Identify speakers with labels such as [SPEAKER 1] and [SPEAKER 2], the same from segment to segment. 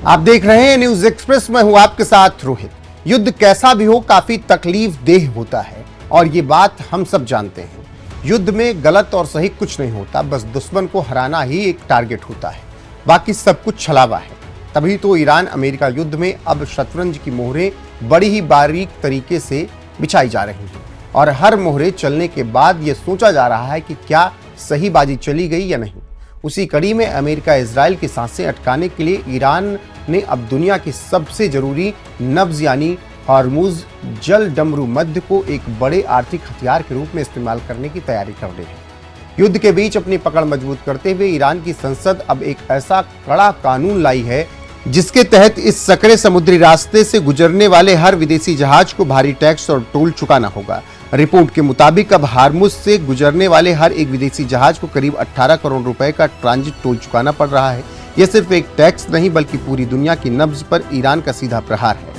[SPEAKER 1] आप देख रहे हैं न्यूज एक्सप्रेस में हूं आपके साथ रोहित। युद्ध कैसा भी हो काफी तकलीफ देह होता है और ये बात हम सब जानते हैं। युद्ध में गलत और सही कुछ नहीं होता, बस दुश्मन को हराना ही एक टारगेट होता है, बाकी सब कुछ छलावा है। तभी तो ईरान अमेरिका युद्ध में अब शतरंज की मोहरें बड़ी ही बारीक तरीके से बिछाई जा रही हैं और हर मोहरे चलने के बाद ये सोचा जा रहा है कि क्या सही बाजी चली गई या नहीं। उसी कड़ी में अमेरिका इजराइल की सांसें अटकाने के लिए ईरान ने अब दुनिया की सबसे जरूरी नब्ज यानी हॉर्मुज जल डमरू मध्य को एक बड़े आर्थिक हथियार के रूप में इस्तेमाल करने की तैयारी कर ली है। युद्ध के बीच अपनी पकड़ मजबूत करते हुए ईरान की संसद अब एक ऐसा कड़ा कानून लाई है जिसके तहत इस सकरे समुद्री रास्ते से गुजरने वाले हर विदेशी जहाज को भारी टैक्स और टोल चुकाना होगा। रिपोर्ट के मुताबिक अब हार्मुज से गुजरने वाले हर एक विदेशी जहाज को करीब 18 करोड़ रुपए का ट्रांजिट टोल चुकाना पड़ रहा है। यह सिर्फ एक टैक्स नहीं बल्कि पूरी दुनिया की नब्ज पर ईरान का सीधा प्रहार है।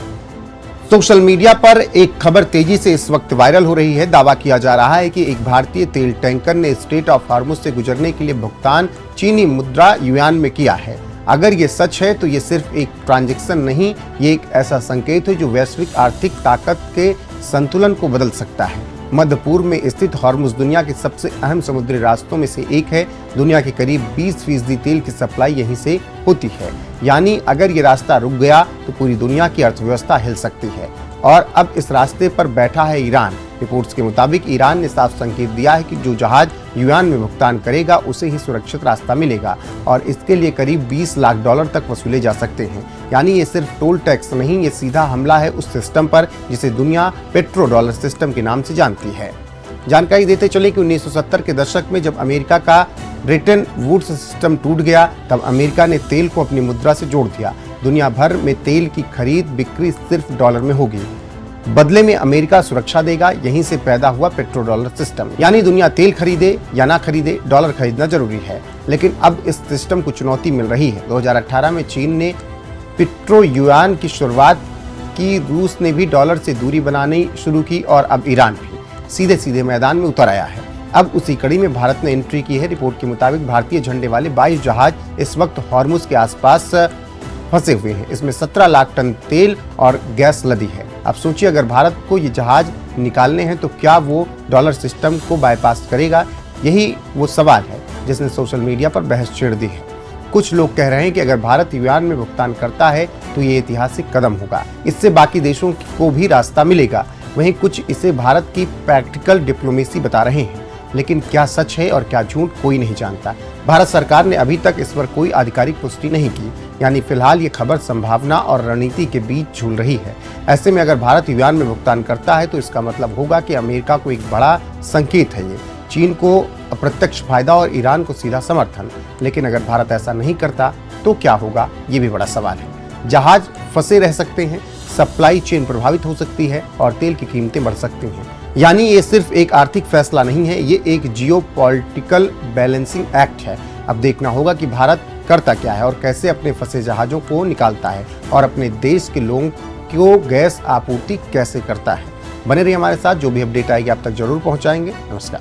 [SPEAKER 1] सोशल मीडिया पर एक खबर तेजी से इस वक्त वायरल हो रही है। दावा किया जा रहा है कि एक भारतीय तेल टैंकर ने स्ट्रेट ऑफ हार्मुज से गुजरने के लिए भुगतान चीनी मुद्रा युआन में किया है। अगर ये सच है तो ये सिर्फ एक ट्रांजैक्शन नहीं, ये एक ऐसा संकेत है जो वैश्विक आर्थिक ताकत के संतुलन को बदल सकता है। मध्य पूर्व में स्थित हॉर्मुज दुनिया के सबसे अहम समुद्री रास्तों में से एक है। दुनिया के करीब 20% तेल की सप्लाई यहीं से होती है। यानी अगर ये रास्ता रुक गया तो पूरी दुनिया की अर्थव्यवस्था हिल सकती है और अब इस रास्ते पर बैठा है ईरान। रिपोर्ट्स के मुताबिक ईरान ने साफ संकेत दिया है कि जो जहाज युआन में भुगतान करेगा उसे ही सुरक्षित रास्ता मिलेगा और इसके लिए करीब $20 लाख तक वसूले जा सकते हैं। यानी ये सिर्फ टोल टैक्स नहीं, ये सीधा हमला है उस सिस्टम पर जिसे दुनिया पेट्रो डॉलर सिस्टम के नाम से जानती है। जानकारी देते चले कि 1970 के दशक में जब अमेरिका का ब्रिटेन वुड्स सिस्टम टूट गया तब अमेरिका ने तेल को अपनी मुद्रा से जोड़ दिया। दुनिया भर में तेल की खरीद बिक्री सिर्फ डॉलर में होगी, बदले में अमेरिका सुरक्षा देगा। यहीं से पैदा हुआ पेट्रो डॉलर सिस्टम, यानी दुनिया तेल खरीदे या ना खरीदे डॉलर खरीदना जरूरी है। लेकिन अब इस सिस्टम को चुनौती मिल रही है। 2018 में चीन ने पेट्रो युआन की शुरुआत की, रूस ने भी डॉलर से दूरी बनानी शुरू की और अब ईरान भी सीधे सीधे मैदान में उतर आया है। अब उसी कड़ी में भारत ने एंट्री की है। रिपोर्ट के मुताबिक भारतीय झंडे वाले 22 जहाज इस वक्त हॉर्मुज के आसपास फंसे हुए हैं। इसमें 17 लाख टन तेल और गैस लदी है। अब सोचिए अगर भारत को ये जहाज निकालने हैं तो क्या वो डॉलर सिस्टम को बाईपास करेगा? यही वो सवाल है जिसने सोशल मीडिया पर बहस छेड़ दी है। कुछ लोग कह रहे हैं कि अगर भारत युआन में भुगतान करता है तो ये ऐतिहासिक कदम होगा, इससे बाकी देशों को भी रास्ता मिलेगा। वहीं कुछ इसे भारत की प्रैक्टिकल डिप्लोमेसी बता रहे हैं, लेकिन क्या सच है और क्या झूठ कोई नहीं जानता। भारत सरकार ने अभी तक इस पर कोई आधिकारिक पुष्टि नहीं की, यानी फिलहाल ये खबर संभावना और रणनीति के बीच झूल रही है। ऐसे में अगर भारत युआन में भुगतान करता है तो इसका मतलब होगा कि अमेरिका को एक बड़ा संकेत है ये, चीन को अप्रत्यक्ष फायदा और ईरान को सीधा समर्थन। लेकिन अगर भारत ऐसा नहीं करता तो क्या होगा, ये भी बड़ा सवाल है। जहाज फंसे रह सकते हैं, सप्लाई चेन प्रभावित हो सकती है और तेल की कीमतें बढ़ सकती हैं। यानी ये सिर्फ एक आर्थिक फैसला नहीं है, ये एक जियोपॉलिटिकल बैलेंसिंग एक्ट है। अब देखना होगा कि भारत करता क्या है और कैसे अपने फंसे जहाजों को निकालता है और अपने देश के लोगों को गैस आपूर्ति कैसे करता है। बने रहिए हमारे साथ, जो भी अपडेट आएगी आप तक जरूर पहुंचाएंगे। नमस्कार।